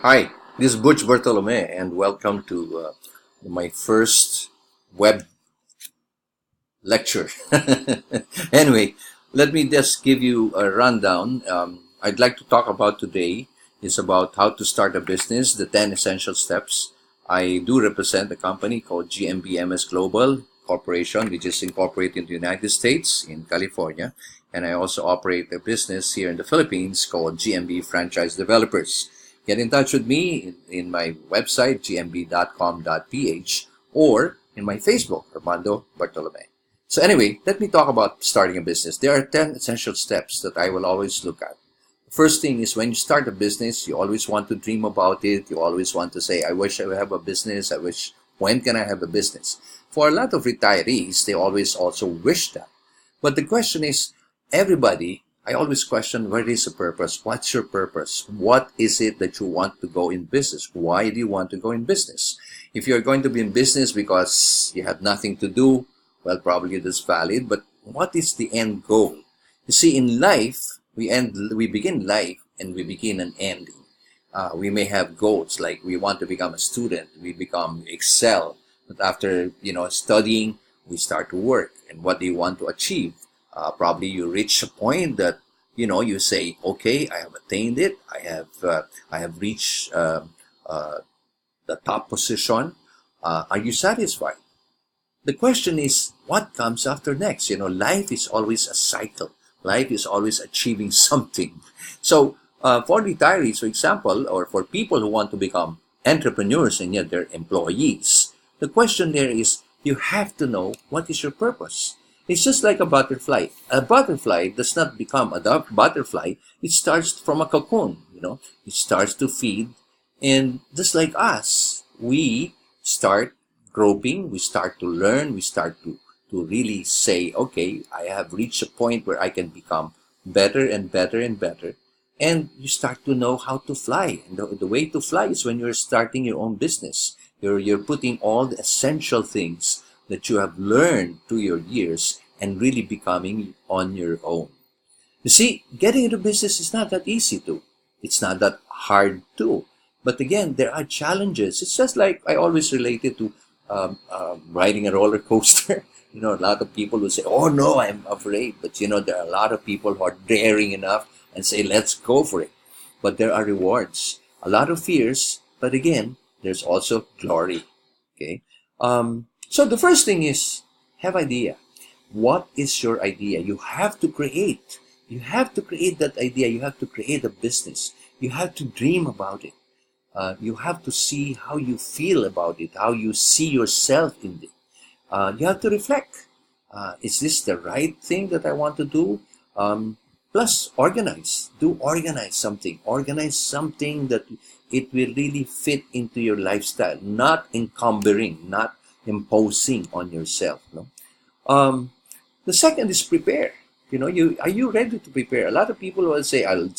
Hi, this is Butch Bartolome, and welcome to my first web lecture. Anyway, let me just give you a rundown. I'd like to talk about today is about how to start a business, the 10 essential steps. I do represent a company called GMBMS Global Corporation, which is incorporated in the United States in California, and I also operate a business here in the Philippines called GMB Franchise Developers. Get in touch with me in my website, gmb.com.ph, or in my Facebook, Armando Bartolome. So anyway, let me talk about starting a business. There are 10 essential steps that I will always look at. The first thing is when you start a business, you always want to dream about it. You always want to say, I wish I would have a business. When can I have a business? For a lot of retirees, they always also wish that. But the question is, I always question, what is the purpose? What's your purpose? What is it that you want to go in business? Why do you want to go in business? If you're going to be in business because you have nothing to do, well, probably that's valid, but what is the end goal? You see, in life, we begin life and we begin an ending. We may have goals, like we want to become a student, we become excel, but after, studying, we start to work. And what do you want to achieve? Probably you reach a point that you say, okay, I have attained it. I have reached the top position. Are you satisfied? The question is, what comes after next? Life is always a cycle. Life is always achieving something. So for retirees, for example, or for people who want to become entrepreneurs and yet they're employees, the question there is, you have to know what is your purpose. It's just like a butterfly. A butterfly does not become a butterfly. It starts from a cocoon, It starts to feed. And just like us, we start groping, we start to learn, we start to really say, okay, I have reached a point where I can become better and better and better. And you start to know how to fly. And the way to fly is when you're starting your own business. You're putting all the essential things that you have learned through your years and really becoming on your own. You see, getting into business is not that easy too. It's not that hard too. But again, there are challenges. It's just like I always relate it to riding a roller coaster. A lot of people will say, oh no, I'm afraid. But there are a lot of people who are daring enough and say, let's go for it. But there are rewards. A lot of fears, but again, there's also glory. Okay. So the first thing is, have idea. What is your idea? You have to create. You have to create that idea. You have to create a business. You have to dream about it. You have to see how you feel about it, how you see yourself in it. You have to reflect. Is this the right thing that I want to do? Plus, organize. Organize something. Organize something that it will really fit into your lifestyle, not encumbering, not imposing on yourself. No. The second is prepare. Are you ready to prepare? A lot of people will say, I'll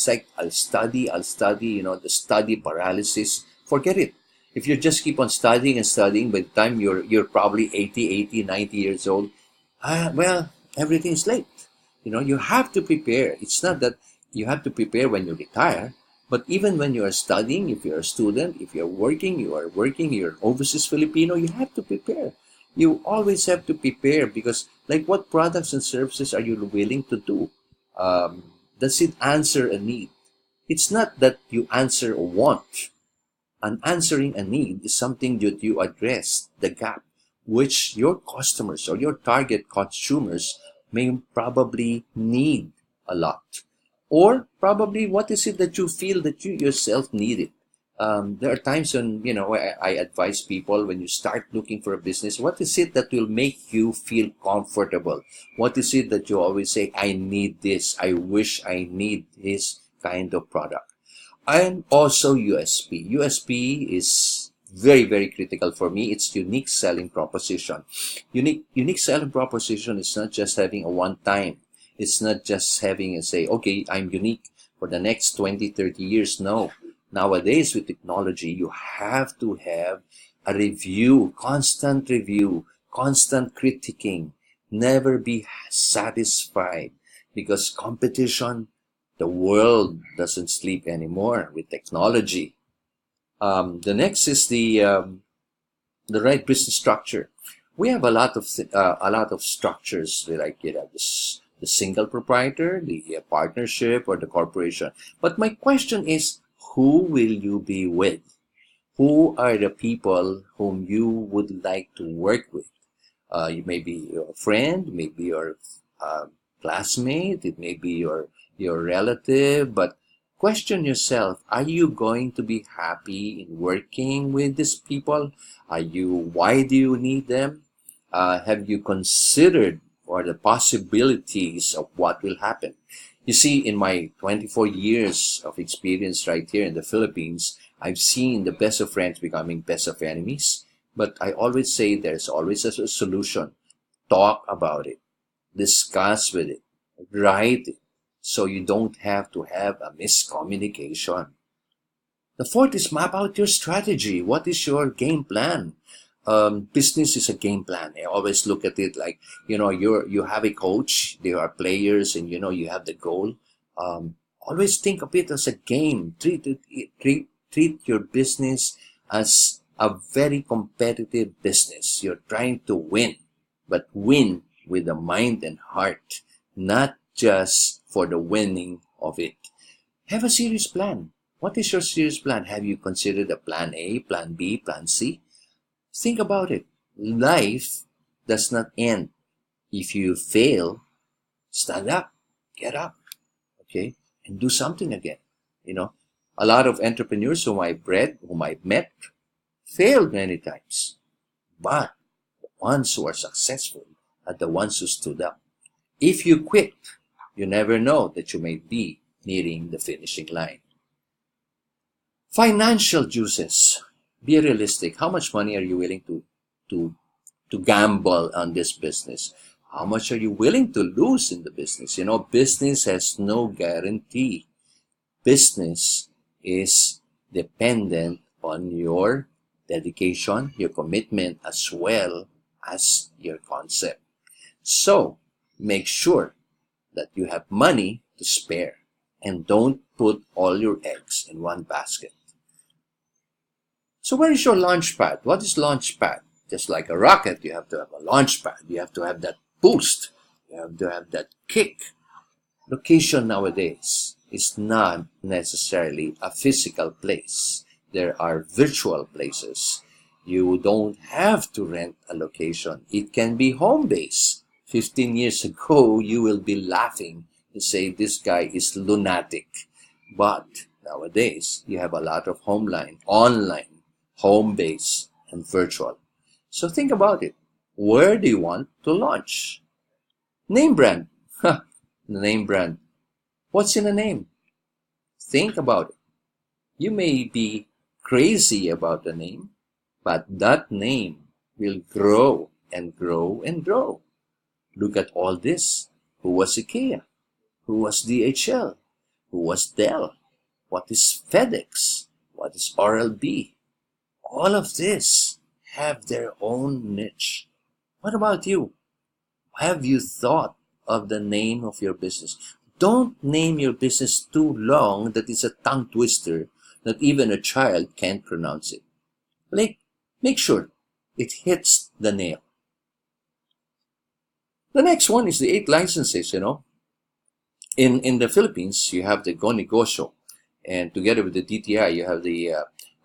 study, the study paralysis. Forget it. If you just keep on studying and studying, by the time you're probably 80, 90 years old, well, everything's late. You have to prepare. It's not that you have to prepare when you retire, but even when you are studying, if you're a student, if you're working, you're overseas Filipino, you have to prepare. You always have to prepare because, like, what products and services are you willing to do? Does it answer a need? It's not that you answer a want. And answering a need is something that you address the gap which your customers or your target consumers may probably need a lot. Or probably what is it that you feel that you yourself need it? There are times when, I advise people when you start looking for a business, what is it that will make you feel comfortable? What is it that you always say, I need this, I wish I need this kind of product? And also USP. USP is very, very critical for me. It's unique selling proposition. Unique selling proposition is not just having a one time. It's not just having a say, okay, I'm unique for the next 20, 30 years. No. Nowadays, with technology, you have to have a review, constant critiquing, never be satisfied because competition, the world doesn't sleep anymore with technology. The next is the right business structure. We have a lot of structures, like the single proprietor, the partnership, or the corporation. But my question is, who will you be with? Who are the people whom you would like to work with? You may be your friend, maybe your uh, classmate, it may be your relative, but question yourself, are you going to be happy in working with these people? Why do you need them? Have you considered or the possibilities of what will happen? You see, in my 24 years of experience right here in the Philippines, I've seen the best of friends becoming best of enemies. But I always say there's always a solution. Talk about it, discuss with it, write it, so you don't have to have a miscommunication. The fourth is map out your strategy. What is your game plan? Business is a game plan. I always look at it like, you have a coach, there are players, and you have the goal. Always think of it as a game. Treat your business as a very competitive business. You're trying to win, but win with the mind and heart, not just for the winning of it. Have a serious plan. What is your serious plan? Have you considered a plan A, plan B, plan C? Think about it. Life does not end. If you fail, stand up, get up, okay, and do something again. You know, a lot of entrepreneurs whom I've met, failed many times, but the ones who are successful are the ones who stood up. If you quit, you never know that you may be nearing the finishing line. Financial juices. Be realistic. How much money are you willing to to gamble on this business? How much are you willing to lose in the business? Business has no guarantee. Business is dependent on your dedication, your commitment, as well as your concept. So make sure that you have money to spare and don't put all your eggs in one basket. So where is your launch pad? What is launch pad? Just like a rocket, you have to have a launch pad. You have to have that boost. You have to have that kick. Location nowadays is not necessarily a physical place. There are virtual places. You don't have to rent a location. It can be home base. 15 years ago, you will be laughing and say this guy is lunatic. But nowadays, you have a lot of online, home base, and virtual. So think about it. Where do you want to launch? Name brand. Name brand. What's in a name? Think about it. You may be crazy about the name, but that name will grow and grow and grow. Look at all this. Who was IKEA? Who was DHL? Who was Dell? What is FedEx? What is Oral-B? All of this have their own niche. What about you? Have you thought of the name of your business? Don't name your business too long that it's a tongue twister that even a child can't pronounce it. Make sure it hits the nail. The next one is the 8 licenses, In the Philippines, you have the Go Negosyo. And together with the DTI, you have the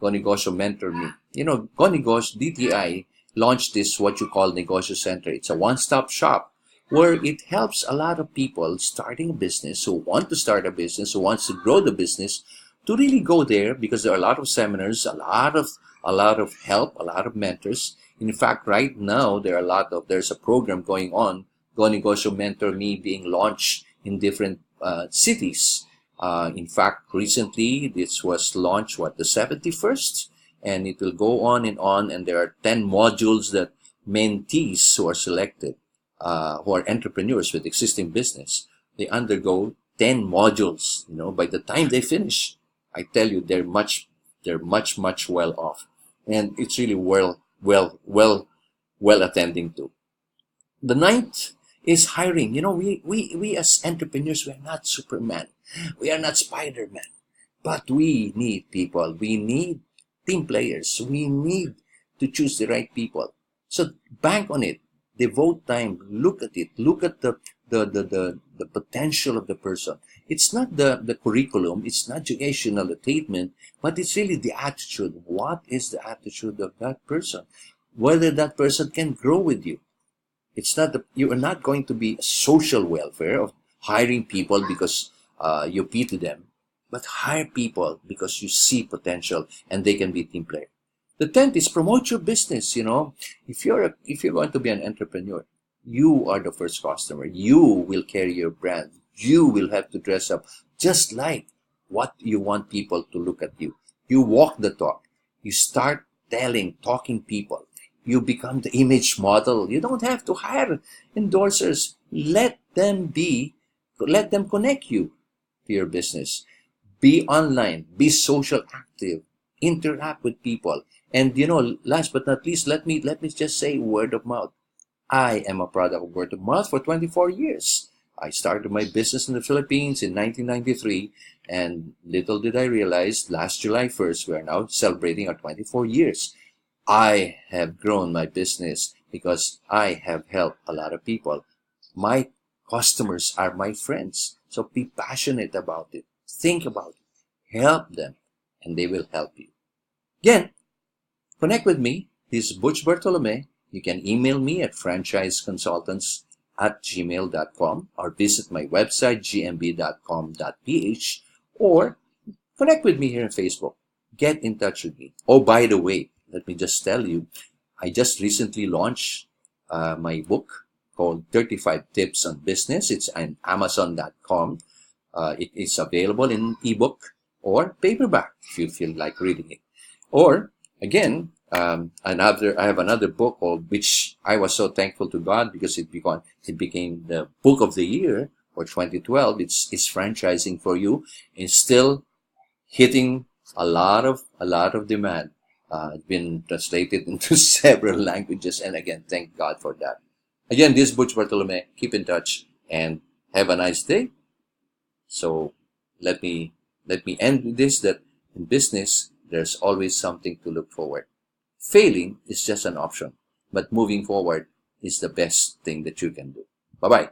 Go Negosyo Mentor Me. Go Negosyo, DTI, launched this, what you call Negosyo Center. It's a one-stop shop where it helps a lot of people starting a business, who want to start a business, who wants to grow the business, to really go there, because there are a lot of seminars, a lot of help, a lot of mentors. In fact, right now, there's a program going on, Go Negosyo Mentor Me, being launched in different cities. In fact, recently, this was launched, the 71st? And it will go on, and there are 10 modules that mentees who are selected, who are entrepreneurs with existing business, they undergo 10 modules. By the time they finish, I tell you, they're much well off, and it's really well attending to. The ninth is hiring. We as entrepreneurs, we are not Superman, we are not Spider-Man, but we need people. We need team players. We need to choose the right people. So bank on it. Devote time. Look at it. Look at the potential of the person. It's not the curriculum. It's not educational attainment, but it's really the attitude. What is the attitude of that person? Whether that person can grow with you. It's not you are not going to be social welfare of hiring people because you pity them, but hire people because you see potential and they can be team player. The 10th is promote your business. If you're going to be an entrepreneur, you are the first customer. You will carry your brand. You will have to dress up just like what you want people to look at you. You walk the talk. You start talking people. You become the image model. You don't have to hire endorsers. Let them connect you to your business. Be online, be social active, interact with people. And last but not least, let me just say word of mouth. I am a product of word of mouth for 24 years. I started my business in the Philippines in 1993, and little did I realize last July 1st, we are now celebrating our 24 years. I have grown my business because I have helped a lot of people. My customers are my friends. So be passionate about it. Think about it. Help them, and they will help you. Again, connect with me. This is Butch Bartolome. You can email me at franchiseconsultants@gmail.com or visit my website, gmb.com.ph, or connect with me here on Facebook. Get in touch with me. Oh, by the way, let me just tell you, I just recently launched my book called 35 Tips on Business. It's on Amazon.com. It is available in ebook or paperback if you feel like reading it. Or again, I have another book called, which I was so thankful to God because it became the book of the year for 2012. It's Franchising for You. It's still hitting a lot of demand. It's been translated into several languages, and again, thank God for that. Again, this is Butch Bartolome. Keep in touch and have a nice day. So let me end with this, that in business, there's always something to look forward. Failing is just an option, but moving forward is the best thing that you can do. Bye-bye.